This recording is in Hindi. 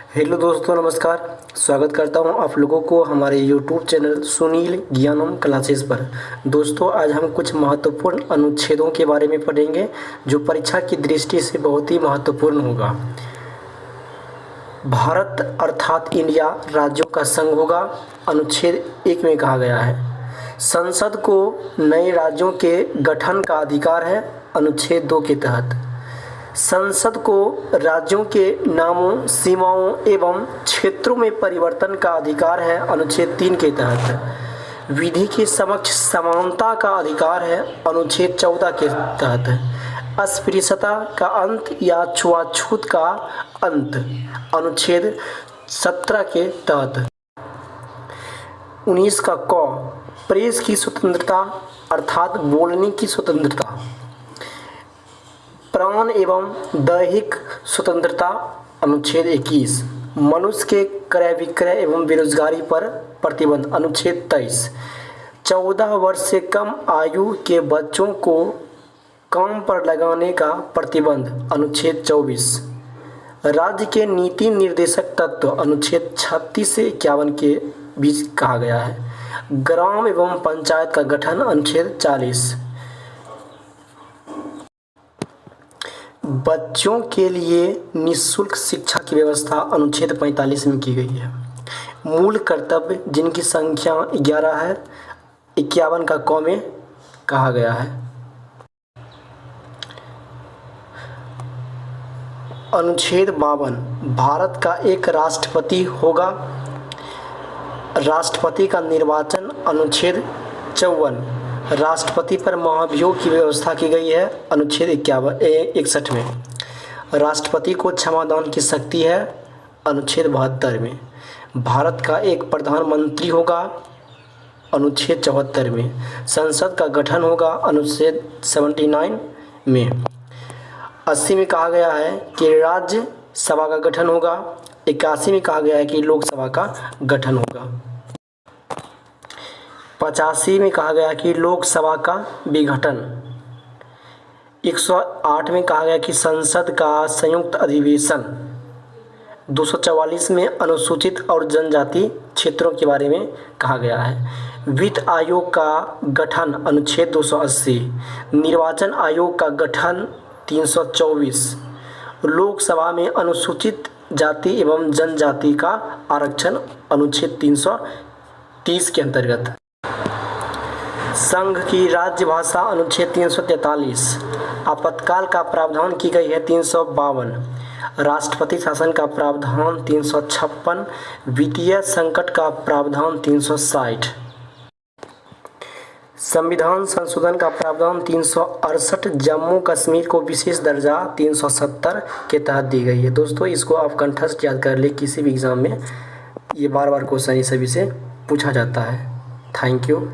हेलो दोस्तों, नमस्कार। स्वागत करता हूं आप लोगों को हमारे यूट्यूब चैनल सुनील ज्ञानम क्लासेस पर। दोस्तों, आज हम कुछ महत्वपूर्ण अनुच्छेदों के बारे में पढ़ेंगे जो परीक्षा की दृष्टि से बहुत ही महत्वपूर्ण होगा। भारत अर्थात इंडिया राज्यों का संघ होगा। अनुच्छेद 1 में कहा गया है संसद को नए राज्यों के गठन का अधिकार है। अनुच्छेद 2 के तहत संसद को राज्यों के नामों, सीमाओं एवं क्षेत्रों में परिवर्तन का अधिकार है। अनुच्छेद 3 के तहत विधि के समक्ष समानता का अधिकार है। अनुच्छेद 14 के तहत अस्पृश्यता का अंत या छुआछूत का अंत। अनुच्छेद 17 के तहत 19 का क प्रेस की स्वतंत्रता अर्थात बोलने की स्वतंत्रता। प्राण एवं दैहिक स्वतंत्रता। अनुच्छेद 21 मनुष्य के क्रय विक्रय एवं बेरोजगारी पर प्रतिबंध। अनुच्छेद 23 14 वर्ष से कम आयु के बच्चों को काम पर लगाने का प्रतिबंध। अनुच्छेद 24 राज्य के नीति निर्देशक तत्व। अनुच्छेद 36 से 51 के बीच कहा गया है ग्राम एवं पंचायत का गठन। अनुच्छेद 40 बच्चों के लिए निःशुल्क शिक्षा की व्यवस्था। अनुच्छेद 45 में की गई है। मूल कर्तव्य जिनकी संख्या 11 है, 51 का क में कहा गया है। अनुच्छेद 52 भारत का एक राष्ट्रपति होगा। राष्ट्रपति का निर्वाचन। अनुच्छेद 54 राष्ट्रपति पर महाभियोग की व्यवस्था की गई है। अनुच्छेद 61 में राष्ट्रपति को क्षमादान की शक्ति है। अनुच्छेद 72 में भारत का एक प्रधानमंत्री होगा। अनुच्छेद 74 में संसद का गठन होगा। अनुच्छेद 79 में 80 में कहा गया है कि राज्य सभा का गठन होगा। 81 में कहा गया है कि लोकसभा का गठन होगा। 85 में कहा गया कि लोकसभा का विघटन। 108 में कहा गया कि संसद का संयुक्त अधिवेशन। 244 में अनुसूचित और जनजाति क्षेत्रों के बारे में कहा गया है। वित्त आयोग का गठन। अनुच्छेद 280 निर्वाचन आयोग का गठन। 324 लोकसभा में अनुसूचित जाति एवं जनजाति का आरक्षण। अनुच्छेद 330 के अंतर्गत संघ की राज्य भाषा। अनुच्छेद 343 आपातकाल का प्रावधान की गई है। 352 राष्ट्रपति शासन का प्रावधान। 356 वित्तीय संकट का प्रावधान। 360 संविधान संशोधन का प्रावधान। 368 जम्मू कश्मीर को विशेष दर्जा 370 के तहत दी गई है। दोस्तों, इसको आप कंठस्थ याद कर ले, किसी भी एग्जाम में ये बार बार क्वेश्चन इस सभी से पूछा जाता है। Thank you.